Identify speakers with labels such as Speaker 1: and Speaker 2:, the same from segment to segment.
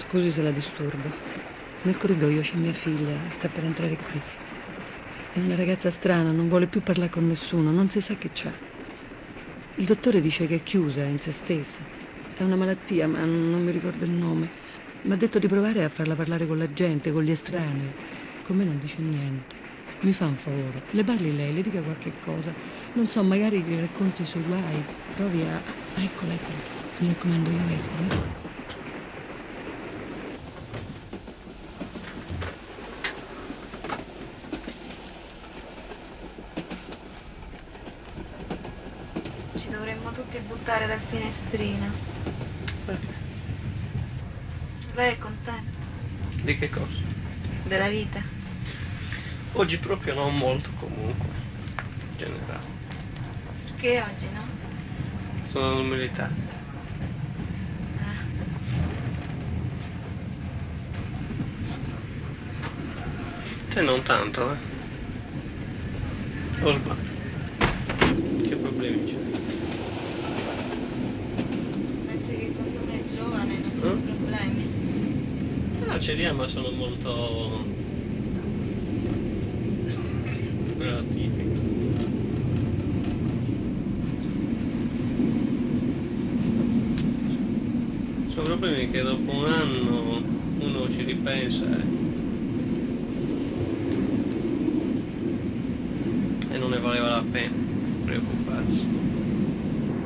Speaker 1: Scusi se la disturbo. Nel corridoio c'è mia figlia, sta per entrare qui. È una ragazza strana, non vuole più parlare con nessuno, non si sa che c'ha. Il dottore dice che è chiusa in se stessa. È una malattia, ma non mi ricordo il nome. Mi ha detto di provare a farla parlare con la gente, con gli estranei. Con me non dice niente. Mi fa un favore, le parli lei, le dica qualche cosa. Non so, magari gli racconti i suoi guai. Provi a... Ah, eccola, eccola. Mi raccomando, io esco, eh.
Speaker 2: Ci dovremmo tutti buttare dal finestrino.
Speaker 3: Perché?
Speaker 2: Lei è contento
Speaker 3: Di che cosa?
Speaker 2: della vita?
Speaker 3: Oggi proprio non molto comunque, in generale.
Speaker 2: Perché oggi no?
Speaker 3: Sono militare.
Speaker 2: Ah,
Speaker 3: Te non tanto, eh? O sbaglio? Che problemi c'è?
Speaker 2: pensi che quando uno è giovane non c'è
Speaker 3: Mm?
Speaker 2: problemi?
Speaker 3: No, ce li ha, ma sono molto relativi. Sono problemi che dopo un anno uno ci ripensa e non ne valeva la pena preoccuparsi.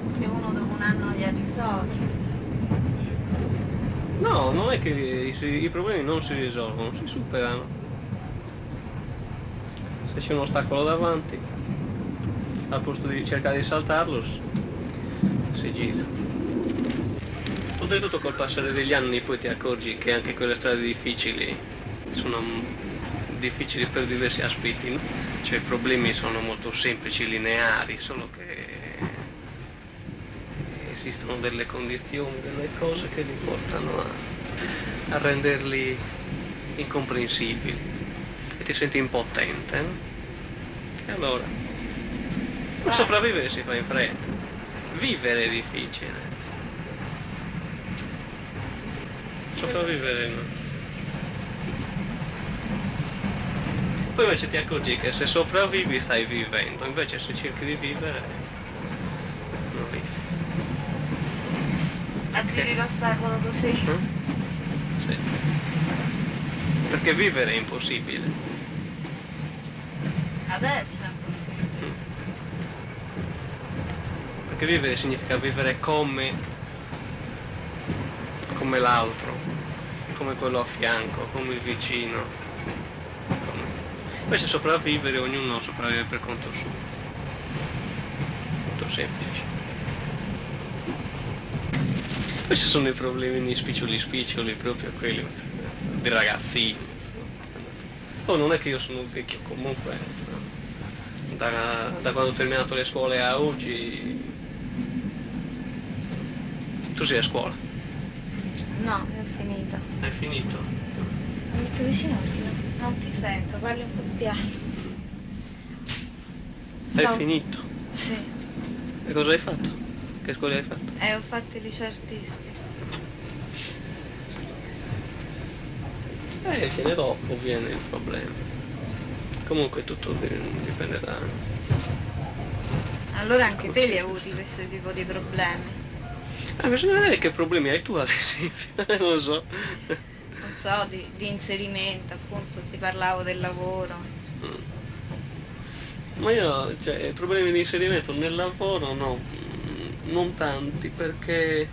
Speaker 2: Se uno dopo un anno li ha risolti.
Speaker 3: No, non è che i problemi non si risolvono, si superano. Se c'è un ostacolo davanti, al posto di cercare di saltarlo, si gira. Oltretutto col passare degli anni poi ti accorgi che anche quelle strade difficili sono difficili per diversi aspetti, no? Cioè i problemi sono molto semplici, lineari, solo che esistono delle condizioni, delle cose che li portano a renderli incomprensibili e ti senti impotente, no? E allora, ma sopravvivere si fa in fretta, vivere è difficile, sopravvivere no. Poi invece ti accorgi che se sopravvivi stai vivendo, invece se cerchi di vivere non vivi.
Speaker 2: Aggiri l'ostacolo così.
Speaker 3: Sì. Perché vivere è impossibile.
Speaker 2: Adesso è impossibile.
Speaker 3: Perché vivere significa vivere come l'altro, come quello a fianco, come il vicino. Invece sopravvivere, ognuno sopravvive per conto suo. Molto semplice. Poi ci sono i problemi spiccioli, proprio quelli dei ragazzini. Poi non è che io sono vecchio, comunque da quando ho terminato le scuole a oggi. Tu sei a scuola?
Speaker 2: No, è finita.
Speaker 3: Hai finito?
Speaker 2: Mi metto vicino perché non ti sento, parli un po' piano.
Speaker 3: Hai finito?
Speaker 2: Sì.
Speaker 3: E cosa hai fatto? Che scuola hai fatto?
Speaker 2: Ho fatto il liceo artistico.
Speaker 3: Viene dopo, viene il problema. Comunque tutto dipende da...
Speaker 2: Allora anche te li hai avuti questo tipo di problemi?
Speaker 3: Bisogna vedere che problemi hai tu ad esempio, non lo so.
Speaker 2: Non so, di inserimento, appunto, ti parlavo del lavoro.
Speaker 3: Ma io, cioè, problemi di inserimento nel lavoro no, non tanti perché,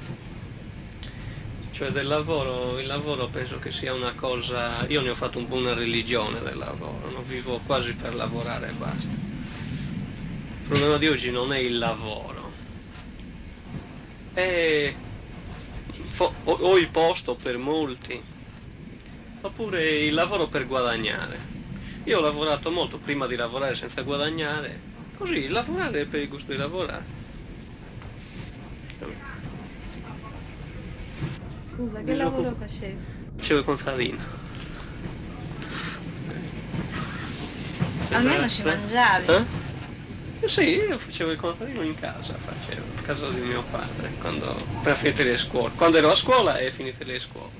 Speaker 3: cioè il lavoro penso che sia una cosa, io ne ho fatto un po' una religione del lavoro, no? Vivo quasi per lavorare e basta. Il problema di oggi non è il lavoro, è o il posto per molti, oppure il lavoro per guadagnare. Io ho lavorato molto prima di lavorare senza guadagnare, così lavorare per il gusto di lavorare.
Speaker 2: Scusa, che lavoro facevi?
Speaker 3: Facevo il contadino.
Speaker 2: Almeno ci mangiavi.
Speaker 3: Sì, io facevo il contadino in casa, a casa di mio padre, appena finite le scuole. Quando ero a scuola e finite le scuole.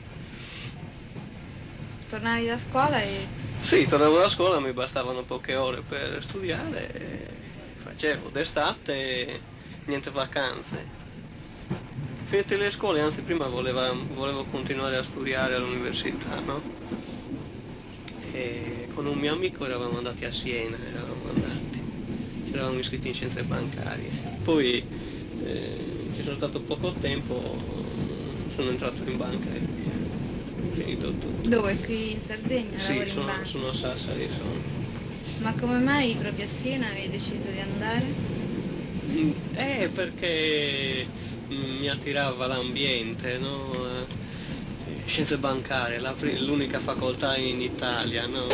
Speaker 2: tornavi da scuola e...
Speaker 3: Sì, tornavo da scuola, mi bastavano poche ore per studiare, e facevo d'estate, niente vacanze. Finite le scuole, anzi prima volevo continuare a studiare all'università, no? E con un mio amico eravamo andati a Siena, ci eravamo iscritti in scienze bancarie. Poi ci sono stato poco tempo, sono entrato in banca e via, finito tutto.
Speaker 2: Dove? Qui in Sardegna?
Speaker 3: Sì,
Speaker 2: lavori in banca?
Speaker 3: sono a Sassari.
Speaker 2: Ma come mai proprio a Siena avevi deciso di andare?
Speaker 3: Perché mi attirava l'ambiente, no? Scienze bancarie, l'unica facoltà in Italia, no?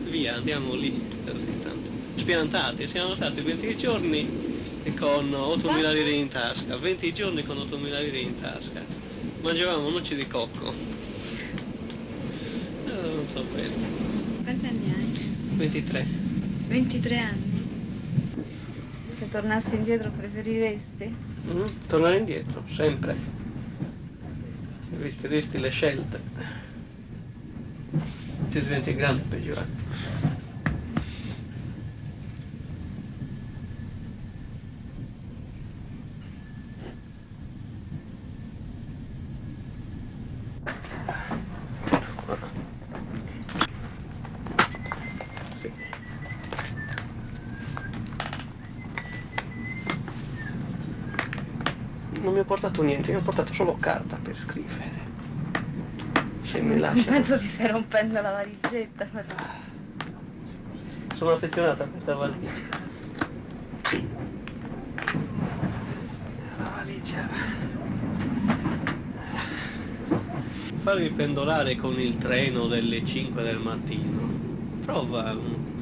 Speaker 3: Via, andiamo lì, tanto. Spiantati, siamo stati 20 giorni con 8.000 lire in tasca, 20 giorni con 8.000 lire in tasca. Mangiavamo noci di cocco. Non so bene.
Speaker 2: Quanti anni hai?
Speaker 3: 23.
Speaker 2: 23 anni? Se tornassi indietro preferiresti?
Speaker 3: Tornare indietro, sempre. Rivedresti le scelte. Ti diventi grande e peggiore. Non mi ho portato niente, mi ho portato solo carta per scrivere. Se mi lascia.
Speaker 2: Penso ti stai rompendo la valigetta però.
Speaker 3: Sono affezionata a questa valigia. La valigia. Farmi pendolare con il treno delle 5 del mattino. Prova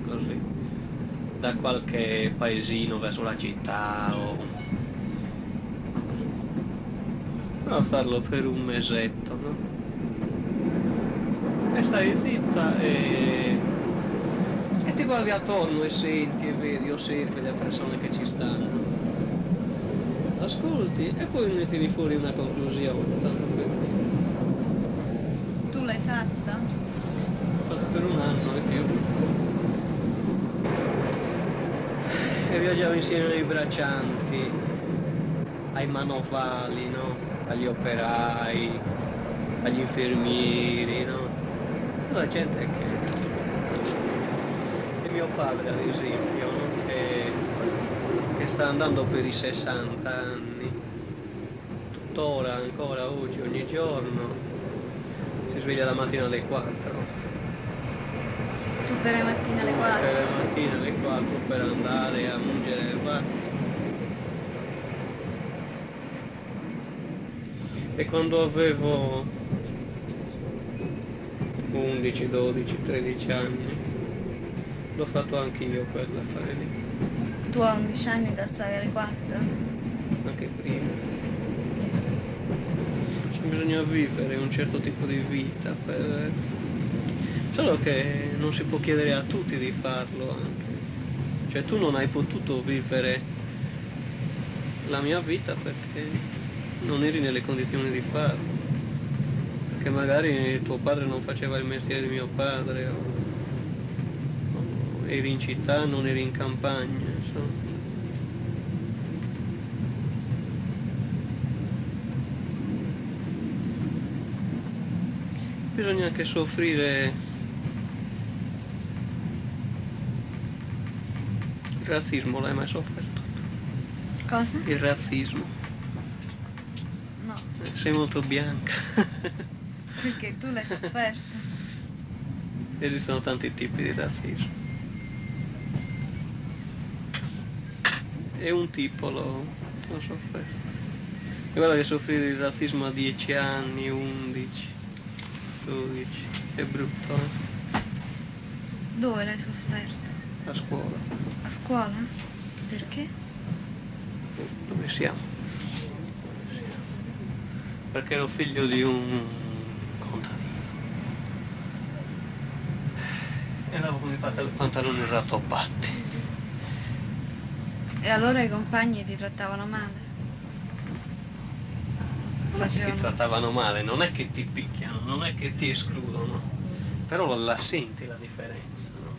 Speaker 3: così. Da qualche paesino verso la città o... a farlo per un mesetto, no? E stai zitta e ti guardi attorno e senti e vedi, osservi le persone che ci stanno. Ascolti e poi ne tiri fuori una conclusione, tanto per dire.
Speaker 2: Tu l'hai fatta?
Speaker 3: L'ho fatto per un anno e più. E viaggiavo insieme ai braccianti, ai manovali, no? Agli operai, agli infermieri, no? La gente che mio padre ad esempio, no? che sta andando per i 60 anni, tuttora ancora oggi, ogni giorno, si sveglia la mattina alle 4.
Speaker 2: Tutte le mattine alle 4?
Speaker 3: Tutte le mattine alle 4 per andare a mungere il bar. E quando avevo 11, 12, 13 anni, l'ho fatto anch'io quell'affare lì.
Speaker 2: Tu a 11 anni ti alzavi alle 4?
Speaker 3: Anche prima. Bisogna vivere un certo tipo di vita, solo che non si può chiedere a tutti di farlo anche. Cioè tu non hai potuto vivere la mia vita perché non eri nelle condizioni di farlo, perché magari tuo padre non faceva il mestiere di mio padre, o eri in città, non eri in campagna, insomma. Bisogna anche soffrire il razzismo, l'hai mai sofferto?
Speaker 2: Cosa?
Speaker 3: Il razzismo.
Speaker 2: No.
Speaker 3: Sei molto bianca.
Speaker 2: Perché tu l'hai sofferto?
Speaker 3: Esistono tanti tipi di razzismo. E un tipo l'ho sofferto. E guarda che soffrire il razzismo a 10 anni, 11, 12, è brutto, eh?
Speaker 2: Dove l'hai sofferto?
Speaker 3: A scuola.
Speaker 2: A scuola? Perché?
Speaker 3: Dove siamo? Perché ero figlio di un contadino. E andavo con i pantaloni rattoppati.
Speaker 2: E allora i compagni ti trattavano male? facevano...
Speaker 3: ti trattavano male, non è che ti picchiano, non è che ti escludono, però la senti la differenza, no?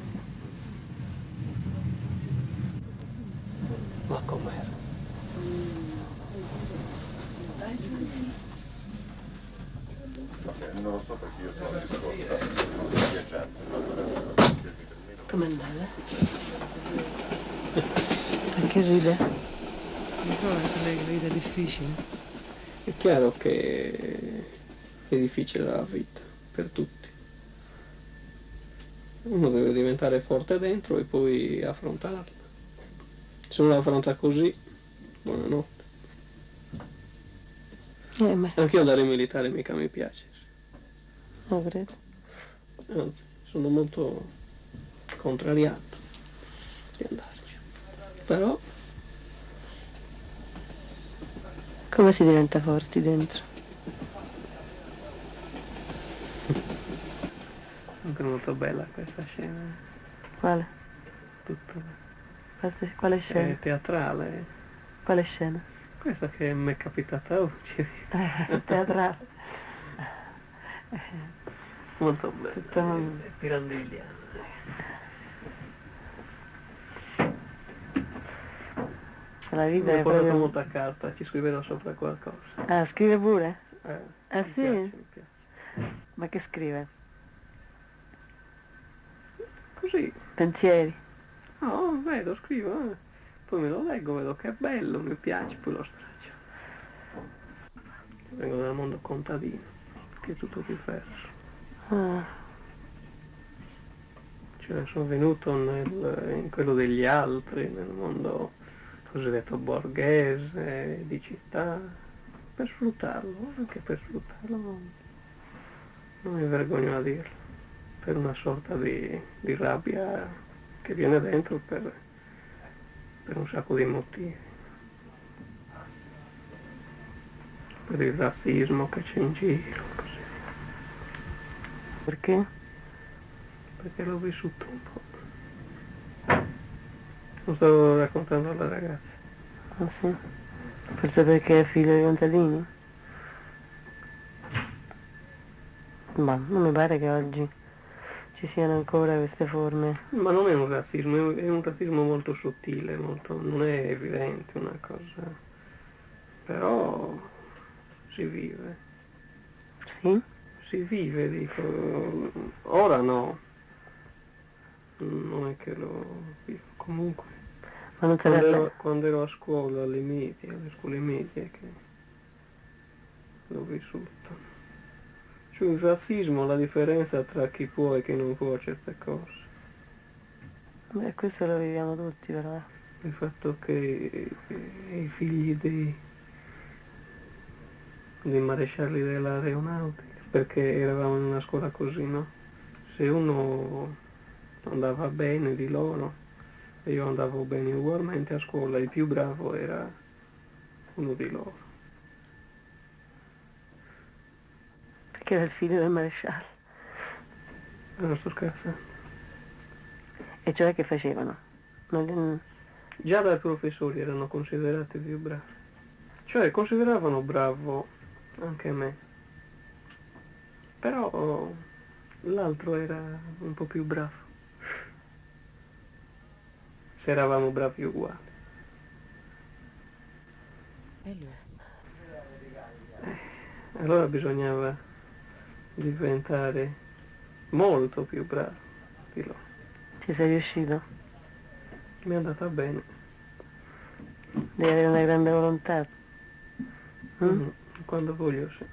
Speaker 3: Ma com'era?
Speaker 4: Non lo so perché io sono discordato, sono viaggiante.
Speaker 1: Com'è andata? Perché ride? Non trovo che lei ride difficile.
Speaker 3: È chiaro che è difficile la vita, per tutti. Uno deve diventare forte dentro e poi affrontarla. Se non la affronta così, buonanotte.
Speaker 1: Ma
Speaker 3: Anche io andare in militare mica mi piace.
Speaker 1: non credo.
Speaker 3: Anzi, sono molto contrariato di andarci. Però
Speaker 1: Come si diventa forti dentro?
Speaker 3: è molto bella questa scena,
Speaker 1: Quale?
Speaker 3: tutta
Speaker 1: Quale scena?
Speaker 3: è teatrale.
Speaker 1: Quale scena?
Speaker 3: Questa che mi è capitata oggi.
Speaker 1: Teatrale.
Speaker 3: Molto bella,
Speaker 1: Tutta-
Speaker 3: è pirandigliana.
Speaker 1: La
Speaker 3: Mi
Speaker 1: vita
Speaker 3: ho
Speaker 1: è
Speaker 3: portato
Speaker 1: proprio...
Speaker 3: molta carta, ci scriverò sopra qualcosa.
Speaker 1: Ah, scrive pure? Ah,
Speaker 3: Mi
Speaker 1: sì?
Speaker 3: piace, mi piace.
Speaker 1: Ma che scrive?
Speaker 3: Così,
Speaker 1: Pensieri?
Speaker 3: no, vedo, scrivo, poi me lo leggo, vedo che è bello, mi piace, poi lo straccio. Vengo dal mondo contadino, che è tutto di ferro.
Speaker 1: Ah,
Speaker 3: Cioè sono venuto in quello degli altri, nel mondo cosiddetto borghese, di città, per sfruttarlo, anche per sfruttarlo, non mi vergogno a dirlo, per una sorta di rabbia che viene dentro per un sacco di motivi. Per il razzismo che c'è in giro, così.
Speaker 1: perché?
Speaker 3: Perché l'ho vissuto un po'. Lo stavo raccontando alla ragazza.
Speaker 1: Ah, sì? Forse perché è figlio di contadini? Ma non mi pare che oggi ci siano ancora queste forme.
Speaker 3: Ma non è un razzismo, è un razzismo molto sottile, non è evidente una cosa. Però si vive.
Speaker 1: Sì?
Speaker 3: Si vive, dico. Ora no. Non è che lo vivo. Comunque.
Speaker 1: Ma non sarebbe...
Speaker 3: Quando ero a scuola, alle scuole medie, che l'ho vissuto. Cioè il razzismo, la differenza tra chi può e chi non può certe cose.
Speaker 1: Beh, questo lo viviamo tutti però.
Speaker 3: Il fatto che i figli dei marescialli dell'aeronautica, perché eravamo in una scuola così, no? Se uno andava bene di loro, e io andavo bene ugualmente a scuola, il più bravo era uno di loro.
Speaker 1: Perché era il figlio del maresciallo.
Speaker 3: Non sto scherzando.
Speaker 1: E cioè che facevano? Non...
Speaker 3: Già dai professori erano considerati più bravi. Cioè consideravano bravo anche me. Però l'altro era un po' più bravo. Se eravamo bravi uguali.
Speaker 1: E lui?
Speaker 3: Allora bisognava diventare molto più bravo di loro.
Speaker 1: Ci sei riuscito?
Speaker 3: Mi è andata bene.
Speaker 1: Devi avere una grande volontà.
Speaker 3: Quando voglio sì.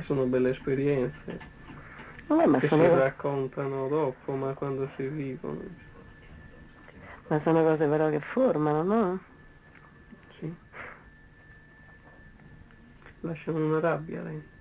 Speaker 3: Sono belle esperienze
Speaker 1: Vabbè, ma
Speaker 3: che si
Speaker 1: sono...
Speaker 3: raccontano dopo, ma quando si vivono.
Speaker 1: Ma sono cose però che formano, no?
Speaker 3: Sì. Lasciano una rabbia dentro.